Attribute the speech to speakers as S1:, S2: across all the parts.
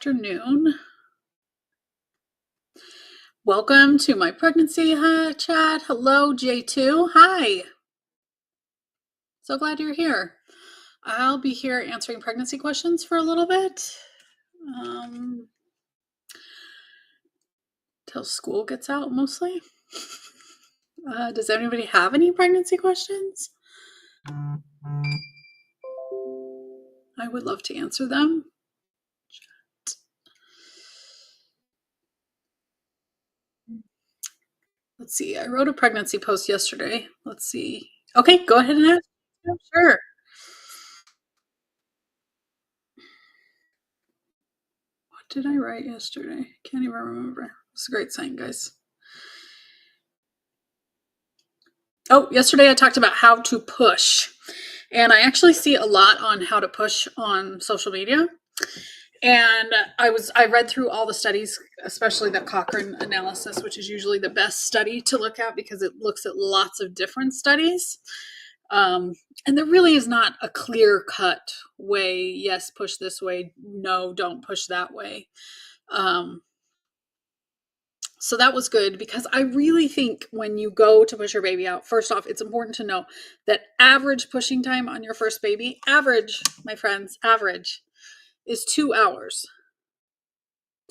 S1: afternoon. Welcome to my pregnancy chat. Hello, J2. Hi. So glad you're here. I'll be here answering pregnancy questions for a little bit. Till school gets out, mostly. Does anybody have any pregnancy questions? I would love to answer them. Let's see. I wrote a pregnancy post yesterday. Let's see. Okay, go ahead and ask. Yeah, sure. What did I write yesterday? Can't even remember. It's a great sign, guys. Oh, yesterday I talked about how to push. And I actually see a lot on how to push on social media. And I read through all the studies, especially the Cochrane analysis, which is usually the best study to look at because it looks at lots of different studies. And there really is not a clear cut way. Yes, push this way. No, don't push that way. So that was good because I really think when you go to push your baby out, first off, it's important to know that average pushing time on your first baby, average, my friends, average is 2 hours.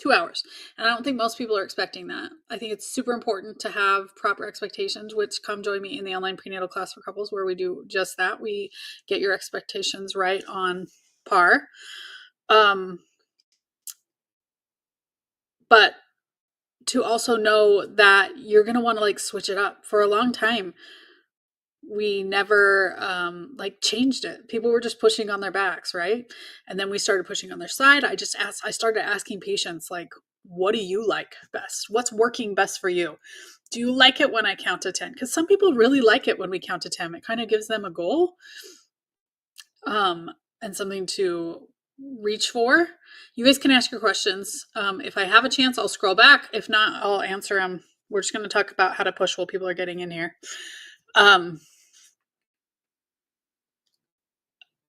S1: 2 hours. And I don't think most people are expecting that. I think it's super important to have proper expectations, which come join me in the online prenatal class for couples where we do just that. We get your expectations right on par. But to also know that you're going to want to like switch it up. For a long time, we never changed it. People were just pushing on their backs, right? And then we started pushing on their side. I started asking patients, like, what do you like best? What's working best for you? Do you like it when I count to 10? Because some people really like it when we count to 10. It kind of gives them a goal and something to reach for. You guys can ask your questions. If I have a chance, I'll scroll back. If not, I'll answer them. We're just going to talk about how to push while people are getting in here.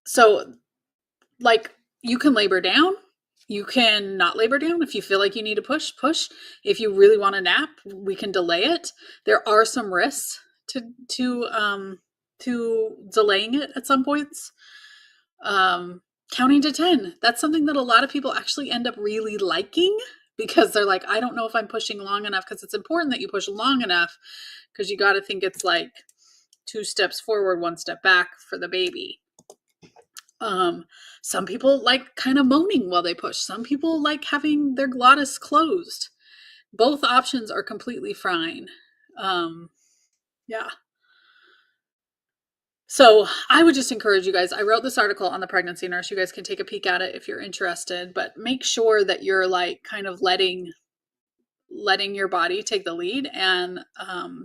S1: So, like, you can labor down. You can not labor down. If you feel like you need to push. If you really want a nap, we can delay it. There are some risks to delaying it at some points. Counting to 10. That's something that a lot of people actually end up really liking because they're like, I don't know if I'm pushing long enough, because it's important that you push long enough because you got to think it's like 2 steps forward, 1 step back for the baby. Some people like kind of moaning while they push. Some people like having their glottis closed. Both options are completely fine. Yeah. So I would just encourage you guys. I wrote this article on the pregnancy nurse. You guys can take a peek at it if you're interested, but make sure that you're like kind of letting your body take the lead and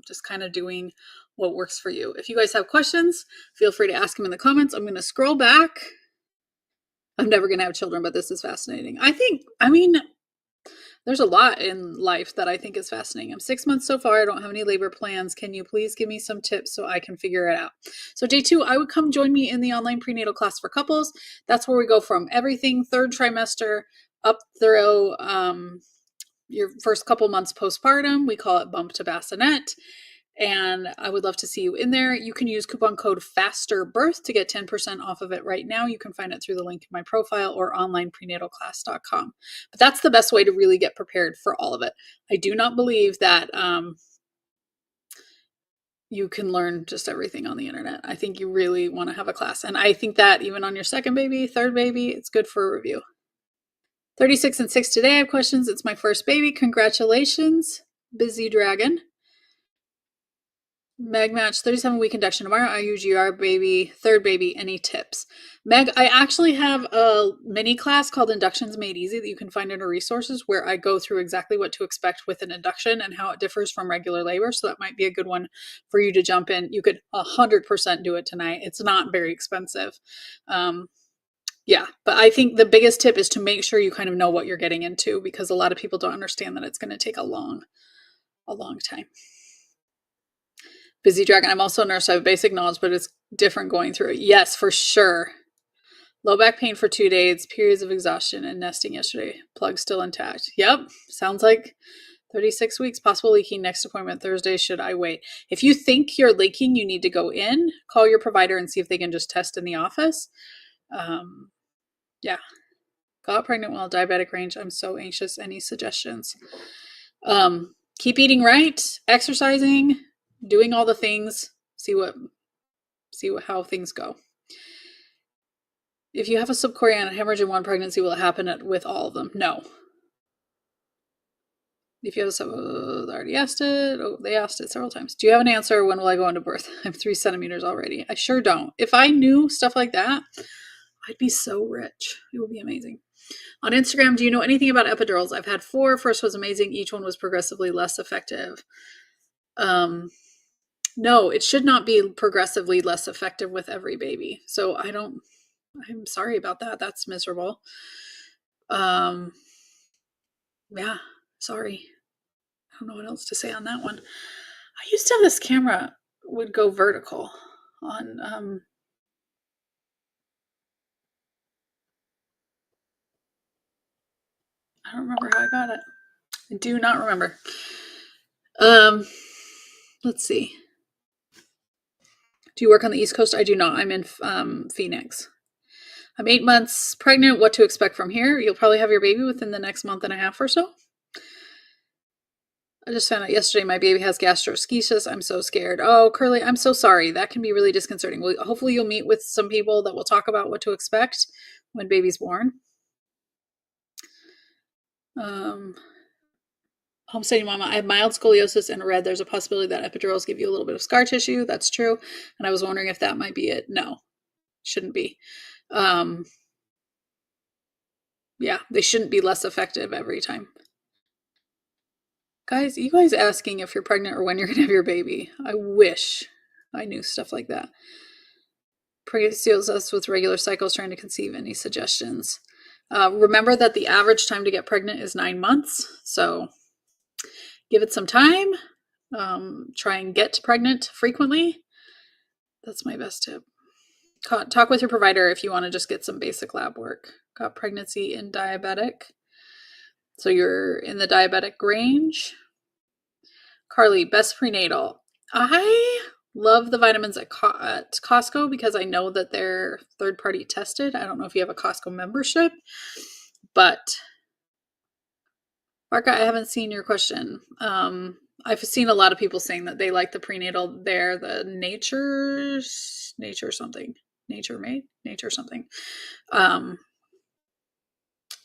S1: just kind of doing what works for you. If you guys have questions, feel free to ask them in the comments. I'm going to scroll back. I'm never going to have children, but this is fascinating. There's a lot in life that I think is fascinating. I'm 6 months so far. I don't have any labor plans. Can you please give me some tips so I can figure it out? So day 2, I would come join me in the online prenatal class for couples. That's where we go from everything 3rd trimester up through your first couple months postpartum. We call it bump to bassinet. And I would love to see you in there. You can use coupon code FASTERBIRTH to get 10% off of it right now. You can find it through the link in my profile or onlineprenatalclass.com. But that's the best way to really get prepared for all of it. I do not believe that you can learn just everything on the internet. I think you really want to have a class. And I think that even on your 2nd baby, 3rd baby, it's good for a review. 36 and 6 today. I have questions. It's my first baby. Congratulations, Busy Dragon. Meg match 37-week induction tomorrow. IUGR baby, 3rd baby. Any tips? Meg, I actually have a mini class called Inductions Made Easy that you can find in our resources where I go through exactly what to expect with an induction and how it differs from regular labor. So that might be a good one for you to jump in. You could 100% do it tonight. It's not very expensive. Yeah, but I think the biggest tip is to make sure you kind of know what you're getting into, because a lot of people don't understand that it's going to take a long time. Busy Dragon. I'm also a nurse. I have basic knowledge, but it's different going through it. Yes, for sure. Low back pain for 2 days, periods of exhaustion, and nesting yesterday. Plug still intact. Yep, sounds like 36 weeks. Possible leaking. Next appointment Thursday. Should I wait? If you think you're leaking, you need to go in, call your provider, and see if they can just test in the office. Yeah. Got pregnant while diabetic range. I'm so anxious. Any suggestions? Keep eating right, exercising, doing all the things. See how things go. If you have a subchorionic hemorrhage in one pregnancy, will it happen with all of them? No. If you have a they already asked it. Oh, they asked it several times. Do you have an answer? When will I go into birth? I'm 3 centimeters already. I sure don't. If I knew stuff like that, I'd be so rich. It would be amazing. On Instagram, do you know anything about epidurals? I've had 4. First was amazing. Each one was progressively less effective. No, it should not be progressively less effective with every baby. So I'm sorry about that. That's miserable. Yeah, sorry. I don't know what else to say on that one. I used to have this camera would go vertical on I don't remember how I got it. I do not remember. Let's see. Do you work on the East Coast? I do not. I'm in Phoenix. I'm 8 months pregnant. What to expect from here? You'll probably have your baby within the next month and a half or so. I just found out yesterday my baby has gastroschisis. I'm so scared. Oh, Curly, I'm so sorry. That can be really disconcerting. Hopefully you'll meet with some people that will talk about what to expect when baby's born. Homesteading Mama, I have mild scoliosis and read there's a possibility that epidurals give you a little bit of scar tissue. That's true. And I was wondering if that might be it. No, shouldn't be. Yeah, they shouldn't be less effective every time. Guys, you guys asking if you're pregnant or when you're going to have your baby. I wish I knew stuff like that. Pregnancy us with regular cycles trying to conceive. Any suggestions? Remember that the average time to get pregnant is 9 months. So give it some time. Try and get pregnant frequently. That's my best tip. Talk with your provider if you want to just get some basic lab work. Got pregnancy in diabetic. So you're in the diabetic range. Carly, best prenatal. I love the vitamins at Costco because I know that they're third-party tested. I don't know if you have a Costco membership, but Barca, I haven't seen your question. I've seen a lot of people saying that they like the prenatal there, the nature something.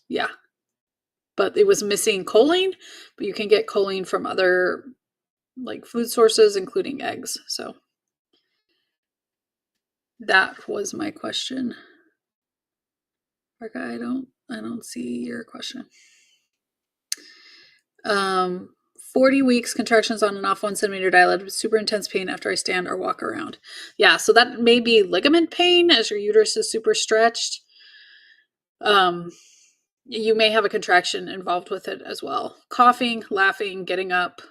S1: Yeah. But it was missing choline, but you can get choline from other like food sources, including eggs. So that was my question. Barca, I don't see your question. 40 weeks, contractions on and off, 1 centimeter dilated, super intense pain after I stand or walk around. Yeah, so that may be ligament pain as your uterus is super stretched. You may have a contraction involved with it as well. Coughing, laughing, getting up.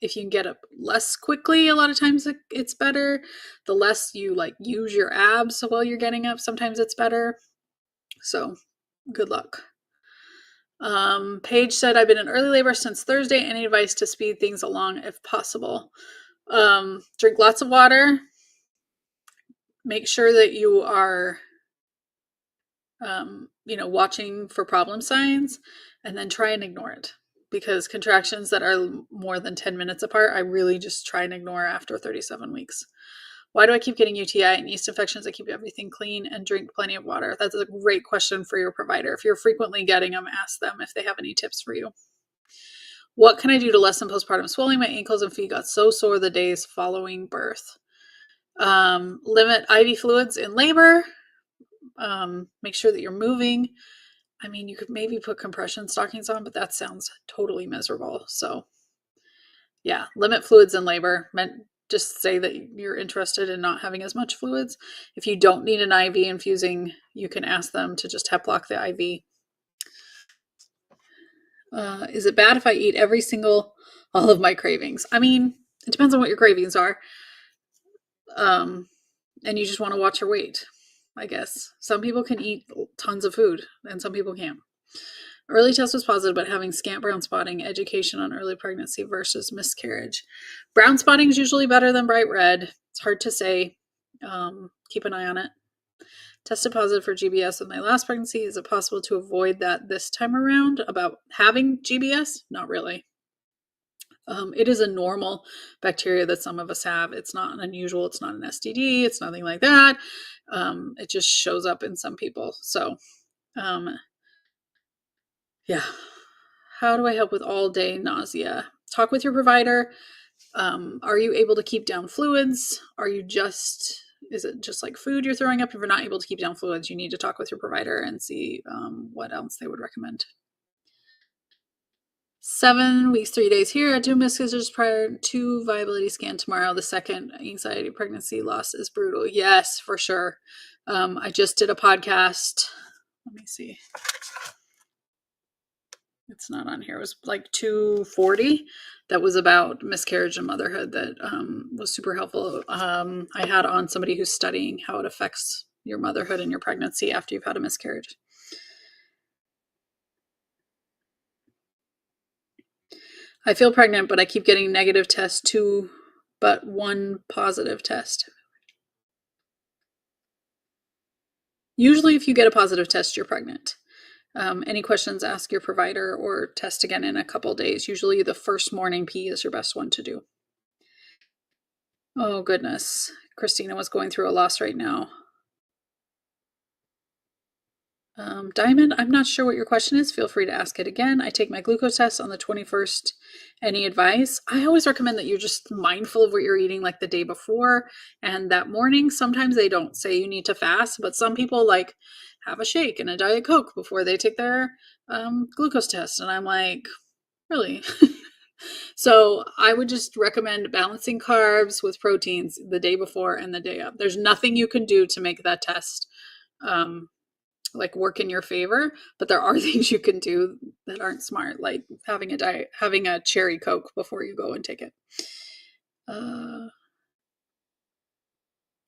S1: If you can get up less quickly, a lot of times it's better. The less you use your abs while you're getting up, sometimes it's better. So good luck. Paige said, I've been in early labor since Thursday. Any advice to speed things along if possible? Drink lots of water. Make sure that you are, watching for problem signs, and then try and ignore it. Because contractions that are more than 10 minutes apart, I really just try and ignore after 37 weeks. Why do I keep getting UTI and yeast infections? I keep everything clean and drink plenty of water. That's a great question for your provider. If you're frequently getting them, ask them if they have any tips for you. What can I do to lessen postpartum swelling? My ankles and feet got so sore the days following birth. Limit IV fluids in labor. Make sure that you're moving. I mean, you could maybe put compression stockings on, but that sounds totally miserable. So yeah, limit fluids in labor. Just say that you're interested in not having as much fluids. If you don't need an IV infusing, you can ask them to just Hep-lock the IV. Is it bad if I eat all of my cravings? I mean, it depends on what your cravings are. And you just want to watch your weight. I guess. Some people can eat tons of food and some people can't. Early test was positive, but having scant brown spotting, education on early pregnancy versus miscarriage. Brown spotting is usually better than bright red. It's hard to say. Keep an eye on it. Tested positive for GBS with my last pregnancy. Is it possible to avoid that this time around about having GBS? Not really. It is a normal bacteria that some of us have. It's not unusual. It's not an STD. It's nothing like that. It just shows up in some people. So, yeah. How do I help with all day nausea? Talk with your provider. Are you able to keep down fluids? Is it just like food you're throwing up? If you're not able to keep down fluids, you need to talk with your provider and see what else they would recommend. 7 weeks, 3 days here. I do miscarriages prior to viability scan tomorrow. The second anxiety pregnancy loss is brutal. Yes, for sure. I just did a podcast. Let me see. It's not on here. It was like 240 that was about miscarriage and motherhood that was super helpful. I had on somebody who's studying how it affects your motherhood and your pregnancy after you've had a miscarriage. I feel pregnant, but I keep getting negative tests too, but one positive test. Usually if you get a positive test, you're pregnant. Any questions, ask your provider or test again in a couple days. Usually the first morning pee is your best one to do. Oh, goodness. Christina was going through a loss right now. Diamond, I'm not sure what your question is. Feel free to ask it again. I take my glucose test on the 21st. Any advice? I always recommend that you're just mindful of what you're eating like the day before and that morning. Sometimes they don't say you need to fast, but some people like have a shake and a Diet Coke before they take their glucose test. And I'm like, really? So I would just recommend balancing carbs with proteins the day before and the day of. There's nothing you can do to make that test like work in your favor, but there are things you can do that aren't smart, like having a cherry Coke before you go and take it.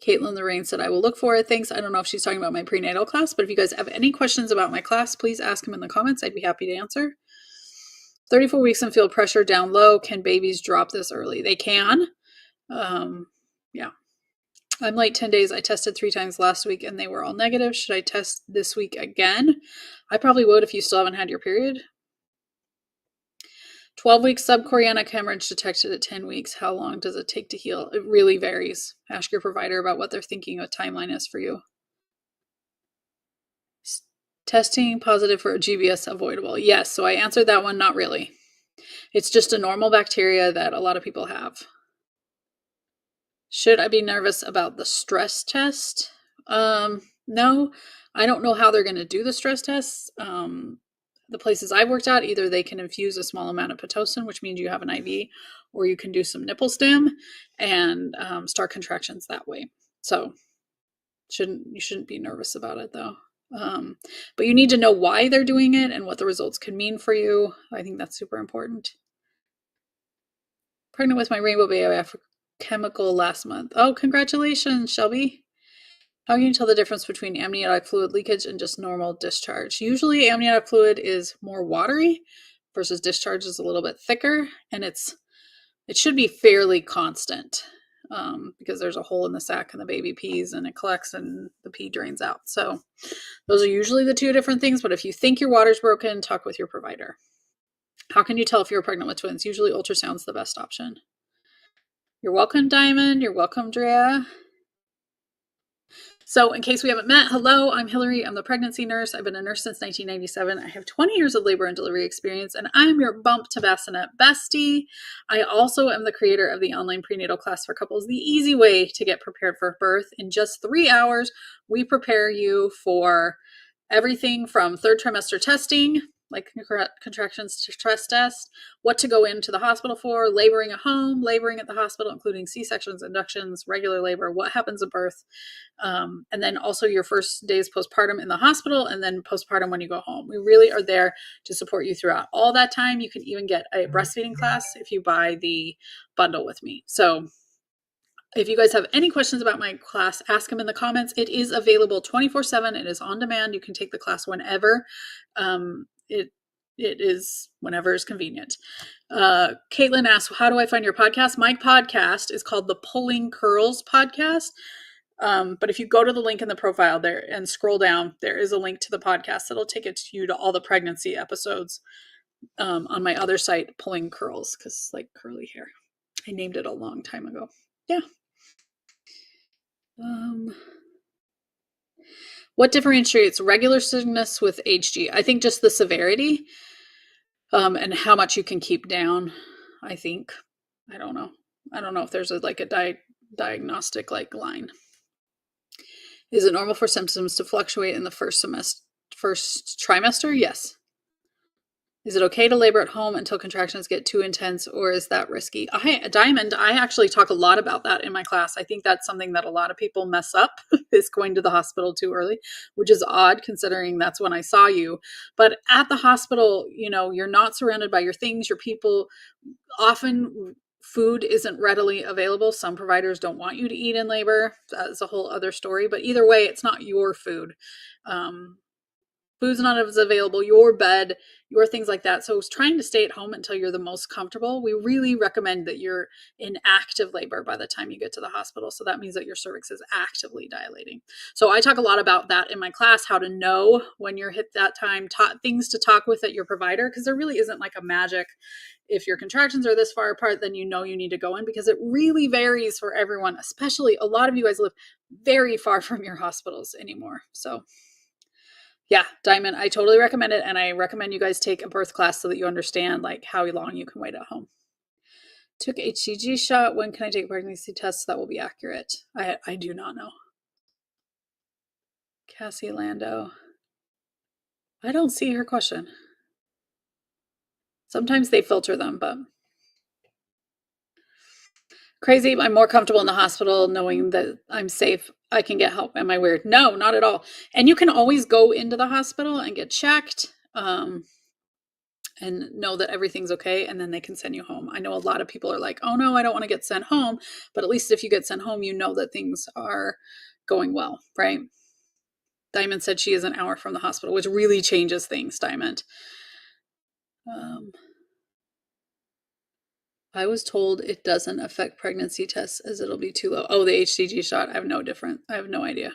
S1: Caitlin Lorraine said, I will look for it. Thanks. I don't know if she's talking about my prenatal class, but if you guys have any questions about my class, please ask them in the comments. I'd be happy to answer. 34 weeks and feel pressure down low. Can babies drop this early? They can. Yeah. I'm late 10 days. I tested 3 times last week and they were all negative. Should I test this week again? I probably would if you still haven't had your period. 12 weeks subchorionic hemorrhage detected at 10 weeks. How long does it take to heal? It really varies. Ask your provider about what they're thinking a timeline is for you. Testing positive for GBS avoidable. Yes, so I answered that one, not really. It's just a normal bacteria that a lot of people have. Should I be nervous about the stress test? No, I don't know how they're going to do the stress tests. The places I've worked at, either they can infuse a small amount of Pitocin, which means you have an IV, or you can do some nipple stim and start contractions that way. So you shouldn't be nervous about it though. But you need to know why they're doing it and what the results could mean for you. I think that's super important. Pregnant with my rainbow baby chemical last month. Oh, congratulations, Shelby. How can you tell the difference between amniotic fluid leakage and just normal discharge? Usually amniotic fluid is more watery versus discharge is a little bit thicker, and it should be fairly constant because there's a hole in the sac and the baby pees and it collects and the pee drains out. So those are usually the two different things, but if you think your water's broken, talk with your provider. How can you tell if you're pregnant with twins? Usually ultrasound's the best option. You're welcome, Diamond. You're welcome, Drea. So in case we haven't met, hello, I'm Hillary. I'm the pregnancy nurse. I've been a nurse since 1997. I have 20 years of labor and delivery experience, and I'm your bump to bassinet bestie. I also am the creator of the online prenatal class for couples, the easy way to get prepared for birth. In just 3 hours, we prepare you for everything from third trimester testing, like contractions to stress test, what to go into the hospital for, laboring at home, laboring at the hospital, including C-sections, inductions, regular labor, what happens at birth, and then also your first days postpartum in the hospital, and then postpartum when you go home. We really are there to support you throughout all that time. You can even get a breastfeeding class if you buy the bundle with me. So If you guys have any questions about my class, ask them in the comments. It is available 24/7. It is on demand. You can take the class whenever. It is whenever is convenient. Caitlin asks, how do I find your podcast? My podcast is called the Pulling Curls Podcast. But if you go to the link in the profile there and scroll down, there is a link to the podcast that'll take it to you to all the pregnancy episodes on my other site, Pulling Curls, because like curly hair. I named it a long time ago. Yeah. What differentiates regular sickness with HG? I think just the severity and how much you can keep down, I think. I don't know. I don't know if there's a diagnostic like line. Is it normal for symptoms to fluctuate in the first trimester? Yes. Is it okay to labor at home until contractions get too intense, or is that risky? Diamond, I actually talk a lot about that in my class. I think that's something that a lot of people mess up is going to the hospital too early, which is odd considering that's when I saw you. But at the hospital, you're not surrounded by your things, your people. Often food isn't readily available. Some providers don't want you to eat in labor. That's a whole other story. But either way, it's not your food. Food's not as available, your bed, your things like that. So trying to stay at home until you're the most comfortable. We really recommend that you're in active labor by the time you get to the hospital. So that means that your cervix is actively dilating. So I talk a lot about that in my class, how to know when you're hit that time, things to talk with at your provider, because there really isn't like a magic. If your contractions are this far apart, then you need to go in, because it really varies for everyone, especially a lot of you guys live very far from your hospitals anymore. So yeah, Diamond, I totally recommend it. And I recommend you guys take a birth class so that you understand like how long you can wait at home. Took HCG shot. When can I take a pregnancy test that will be accurate? I do not know. Cassie Lando. I don't see her question. Sometimes they filter them, but crazy. I'm more comfortable in the hospital knowing that I'm safe. I can get help. Am I weird? No, not at all. And you can always go into the hospital and get checked and know that everything's okay. And then they can send you home. I know a lot of people are like, oh no, I don't want to get sent home. But at least if you get sent home, you know that things are going well, right? Diamond said she is an hour from the hospital, which really changes things, Diamond. I was told it doesn't affect pregnancy tests as it'll be too low. Oh, the HCG shot. I have no idea.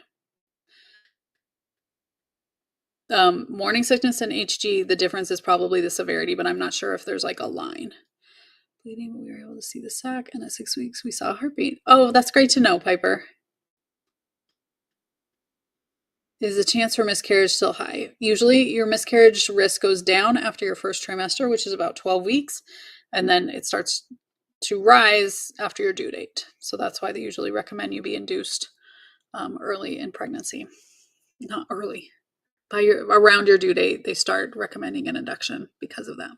S1: Morning sickness and HG, the difference is probably the severity, but I'm not sure if there's like a line. Bleeding, we were able to see the sac, and at 6 weeks we saw a heartbeat. Oh, that's great to know, Piper. Is the chance for miscarriage still high? Usually your miscarriage risk goes down after your first trimester, which is about 12 weeks, and then it starts to rise after your due date. So that's why they usually recommend you be induced early in pregnancy. Not early. Around your due date, they start recommending an induction because of that.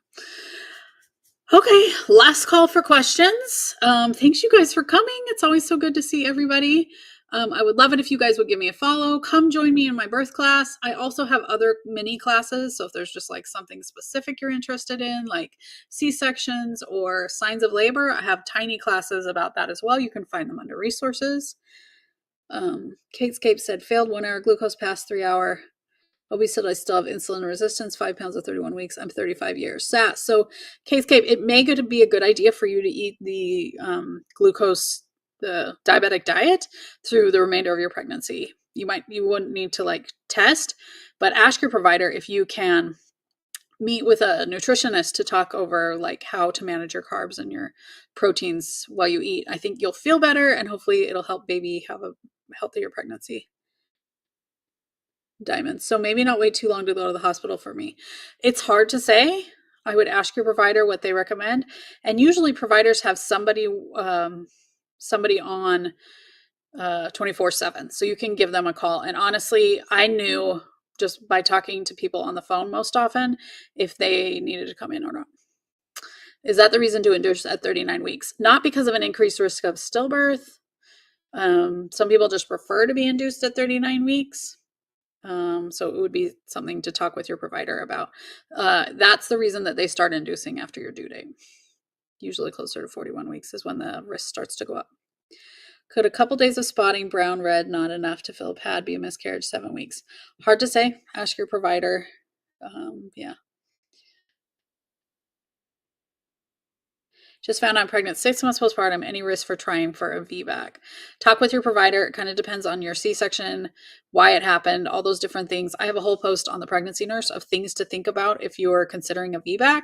S1: Okay, last call for questions. Thanks you guys for coming. It's always so good to see everybody. I would love it if you guys would give me a follow. Come join me in my birth class. I also have other mini classes. So if there's just like something specific you're interested in, like C-sections or signs of labor, I have tiny classes about that as well. You can find them under resources. Katescape said, failed 1 hour glucose past 3 hour. Obi said, I still have insulin resistance, 5 pounds at 31 weeks. I'm 35 years. So, Katescape, it may be a good idea for you to eat the glucose, the diabetic diet through the remainder of your pregnancy. You wouldn't need to like test, but ask your provider if you can meet with a nutritionist to talk over like how to manage your carbs and your proteins while you eat. I think you'll feel better, and hopefully it'll help baby have a healthier pregnancy. Diamond. So maybe not wait too long to go to the hospital for me. It's hard to say. I would ask your provider what they recommend. And usually providers have somebody on 24/7. So you can give them a call. And honestly, I knew just by talking to people on the phone most often if they needed to come in or not. Is that the reason to induce at 39 weeks? Not because of an increased risk of stillbirth. Some people just prefer to be induced at 39 weeks. So it would be something to talk with your provider about. That's the reason that they start inducing after your due date. Usually closer to 41 weeks is when the risk starts to go up. Could a couple days of spotting brown, red, not enough to fill a pad, be a miscarriage 7 weeks? Hard to say. Ask your provider. Yeah. Just found out I'm pregnant 6 months postpartum. Any risk for trying for a VBAC? Talk with your provider. It kind of depends on your C-section, why it happened, all those different things. I have a whole post on the pregnancy nurse of things to think about if you're considering a VBAC.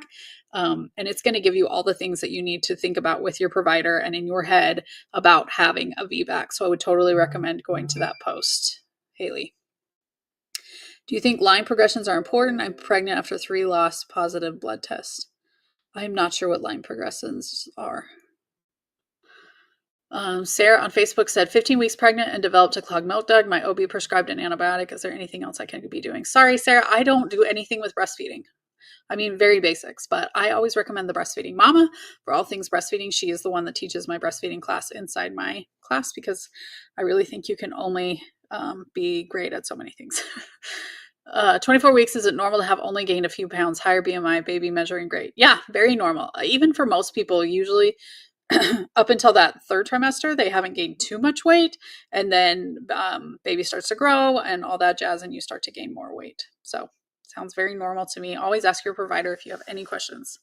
S1: And it's going to give you all the things that you need to think about with your provider and in your head about having a VBAC. So I would totally recommend going to that post. Haley. Do you think line progressions are important? I'm pregnant after 3 loss positive blood tests. I'm not sure what line progressions are. Sarah on Facebook said 15 weeks pregnant and developed a clogged milk duct. My OB prescribed an antibiotic. Is there anything else I can be doing? Sorry, Sarah, I don't do anything with breastfeeding. I mean, very basics, but I always recommend the Breastfeeding Mama for all things breastfeeding. She is the one that teaches my breastfeeding class inside my class because I really think you can only be great at so many things. 24 weeks, is it normal to have only gained a few pounds, higher BMI, baby measuring great? Yeah, very normal. Even for most people, usually up until that 3rd trimester, they haven't gained too much weight. And then baby starts to grow and all that jazz, and you start to gain more weight. So sounds very normal to me. Always ask your provider if you have any questions.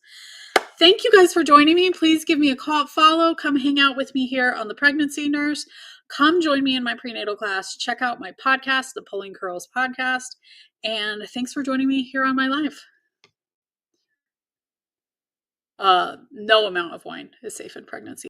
S1: Thank you guys for joining me. Please give me a call, follow, come hang out with me here on the Pregnancy Nurse. Come join me in my prenatal class. Check out my podcast, the Pulling Curls podcast. And thanks for joining me here on my live. No amount of wine is safe in pregnancy.